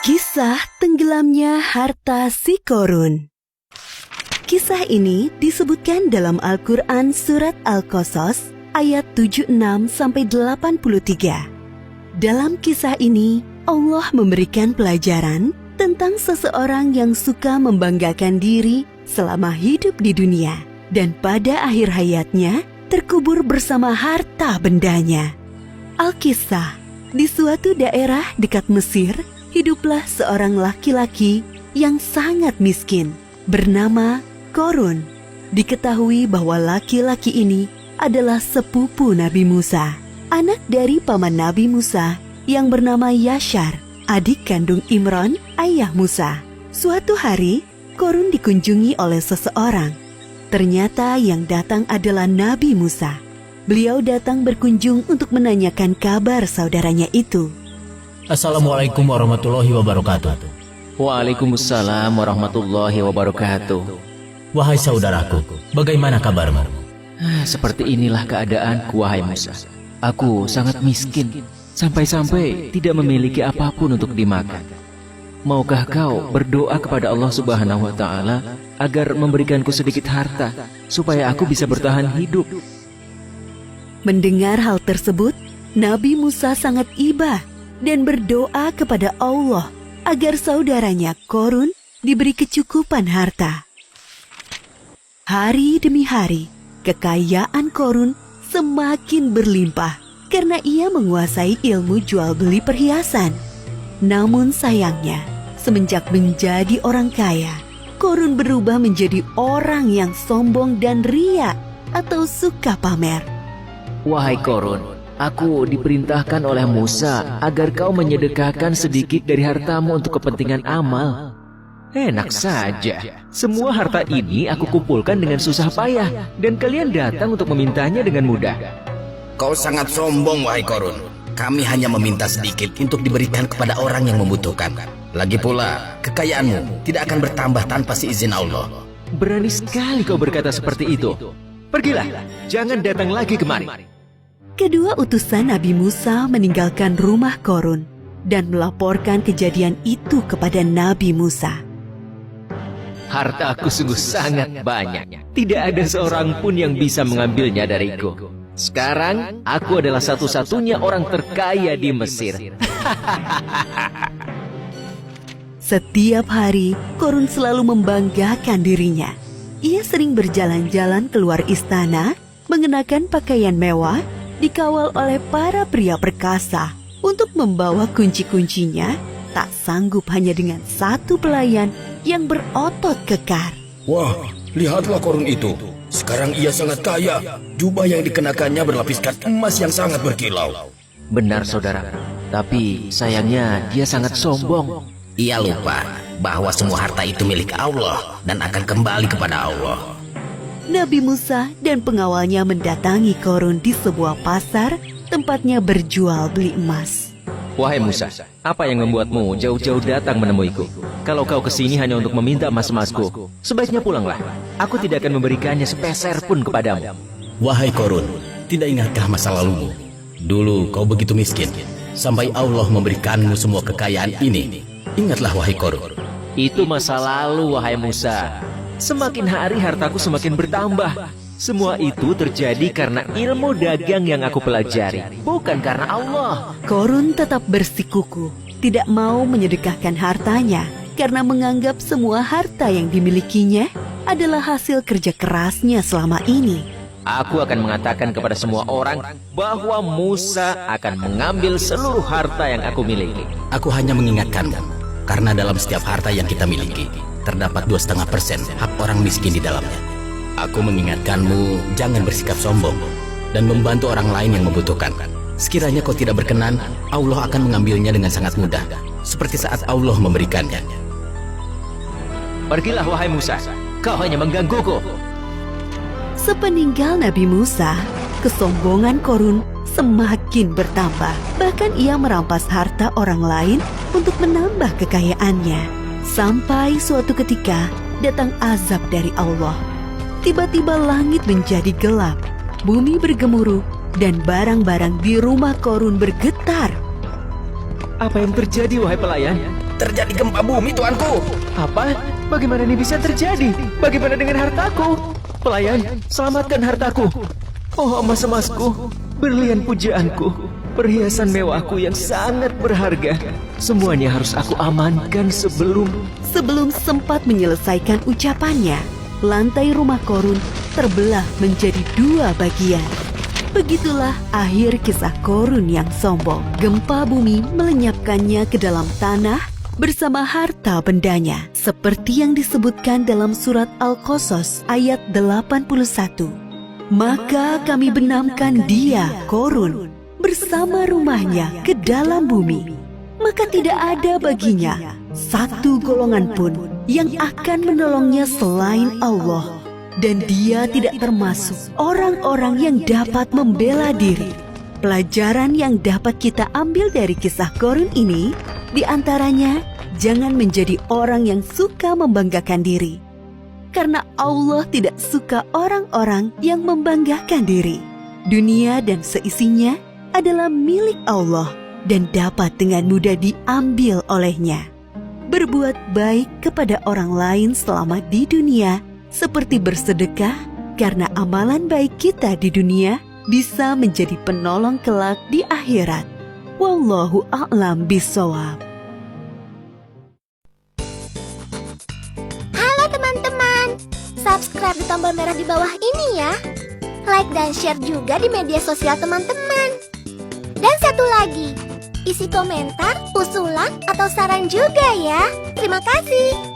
Kisah tenggelamnya harta si Qorun. Kisah ini disebutkan dalam Al-Quran Surat Al-Qasas ayat 76-83. Dalam kisah ini, Allah memberikan pelajaran tentang seseorang yang suka membanggakan diri selama hidup di dunia dan pada akhir hayatnya terkubur bersama harta bendanya. Al-Kisah, di suatu daerah dekat Mesir, hiduplah seorang laki-laki yang sangat miskin bernama Qorun. Diketahui bahwa laki-laki ini adalah sepupu Nabi Musa, anak dari paman Nabi Musa yang bernama Yashar, adik kandung Imran, ayah Musa. Suatu hari, Qorun dikunjungi oleh seseorang. Ternyata yang datang adalah Nabi Musa. Beliau datang berkunjung untuk menanyakan kabar saudaranya itu. Assalamualaikum warahmatullahi wabarakatuh. Waalaikumsalam warahmatullahi wabarakatuh. Wahai saudaraku, bagaimana kabarmu? Seperti inilah keadaanku, wahai Musa. Aku sangat miskin, sampai-sampai tidak memiliki apapun untuk dimakan. Maukah kau berdoa kepada Allah Subhanahu wa Ta'ala agar memberikanku sedikit harta, supaya aku bisa bertahan hidup? Mendengar hal tersebut, Nabi Musa sangat iba dan berdoa kepada Allah agar saudaranya Qorun diberi kecukupan harta. Hari demi hari, kekayaan Qorun semakin berlimpah karena ia menguasai ilmu jual beli perhiasan. Namun sayangnya, semenjak menjadi orang kaya, Qorun berubah menjadi orang yang sombong dan ria atau suka pamer. Wahai Qorun, aku diperintahkan oleh Musa agar kau menyedekahkan sedikit dari hartamu untuk kepentingan amal. Enak saja, semua harta ini aku kumpulkan dengan susah payah, dan kalian datang untuk memintanya dengan mudah. Kau sangat sombong, wahai Qorun. Kami hanya meminta sedikit untuk diberikan kepada orang yang membutuhkan. Lagi pula, kekayaanmu tidak akan bertambah tanpa seizin Allah. Berani sekali kau berkata seperti itu. Pergilah, jangan datang lagi kemari. Kedua utusan Nabi Musa meninggalkan rumah Qorun dan melaporkan kejadian itu kepada Nabi Musa. Hartaku sungguh sangat banyak. Tidak ada seorang pun yang bisa mengambilnya dariku. Sekarang, aku adalah satu-satunya orang terkaya di Mesir. Setiap hari, Qorun selalu membanggakan dirinya. Ia sering berjalan-jalan keluar istana, mengenakan pakaian mewah, dikawal oleh para pria perkasa. Untuk membawa kunci-kuncinya, tak sanggup hanya dengan satu pelayan yang berotot kekar. Wah, lihatlah Qorun itu. Sekarang ia sangat kaya. Jubah yang dikenakannya berlapiskan emas yang sangat berkilau. Benar, saudara. Tapi sayangnya dia sangat sombong. Ia lupa bahwa semua harta itu milik Allah dan akan kembali kepada Allah. Nabi Musa dan pengawalnya mendatangi Qorun di sebuah pasar tempatnya berjual beli emas. Wahai Musa, apa yang membuatmu jauh-jauh datang menemuiku? Kalau kau kesini hanya untuk meminta emas-emasku, sebaiknya pulanglah. Aku tidak akan memberikannya sepeser pun kepadamu. Wahai Qorun, tidak ingatkah masa lalumu? Dulu kau begitu miskin, sampai Allah memberikanmu semua kekayaan ini. Ingatlah wahai Qorun. Itu masa lalu, wahai Musa. Semakin hari hartaku semakin bertambah. Semua itu terjadi karena ilmu dagang yang aku pelajari, bukan karena Allah. Qorun tetap bersikukuh, tidak mau menyedekahkan hartanya karena menganggap semua harta yang dimilikinya adalah hasil kerja kerasnya selama ini. Aku akan mengatakan kepada semua orang bahwa Musa akan mengambil seluruh harta yang aku miliki. Aku hanya mengingatkanmu, karena dalam setiap harta yang kita miliki, terdapat 2,5% hak orang miskin di dalamnya. Aku mengingatkanmu, jangan bersikap sombong dan membantu orang lain yang membutuhkan. Sekiranya kau tidak berkenan, Allah akan mengambilnya dengan sangat mudah, seperti saat Allah memberikannya. Pergilah wahai Musa, kau hanya menggangguku. Sepeninggal Nabi Musa, kesombongan Qorun semakin bertambah. Bahkan ia merampas harta orang lain untuk menambah kekayaannya. Sampai suatu ketika datang azab dari Allah. Tiba-tiba langit menjadi gelap, bumi bergemuruh, dan barang-barang di rumah Korun bergetar. Apa yang terjadi, wahai pelayan? Terjadi gempa bumi, tuanku. Apa? Bagaimana ini bisa terjadi? Bagaimana dengan hartaku? Pelayan, selamatkan hartaku. Oh, emas-emasku, berlian pujaanku, perhiasan mewahku yang sangat berharga. Semuanya harus aku amankan sebelum... Sebelum sempat menyelesaikan ucapannya, lantai rumah Korun terbelah menjadi 2 bagian. Begitulah akhir kisah Korun yang sombong. Gempa bumi melenyapkannya ke dalam tanah bersama harta bendanya, seperti yang disebutkan dalam surat Al-Qasas ayat 81. Maka kami benamkan dia, Korun, bersama rumahnya ke dalam bumi. Maka tidak ada baginya satu golongan pun yang akan menolongnya selain Allah. Dan dia tidak termasuk orang-orang yang dapat membela diri. Pelajaran yang dapat kita ambil dari kisah Korun ini, diantaranya, jangan menjadi orang yang suka membanggakan diri. Karena Allah tidak suka orang-orang yang membanggakan diri. Dunia dan seisinya adalah milik Allah dan dapat dengan mudah diambil olehnya. Berbuat baik kepada orang lain selama di dunia, seperti bersedekah, karena amalan baik kita di dunia bisa menjadi penolong kelak di akhirat. Wallahu a'lam bishawab. Halo teman-teman, subscribe di tombol merah di bawah ini ya. Like dan share juga di media sosial teman-teman. Dan satu lagi, isi komentar, usulan, atau saran juga ya. Terima kasih.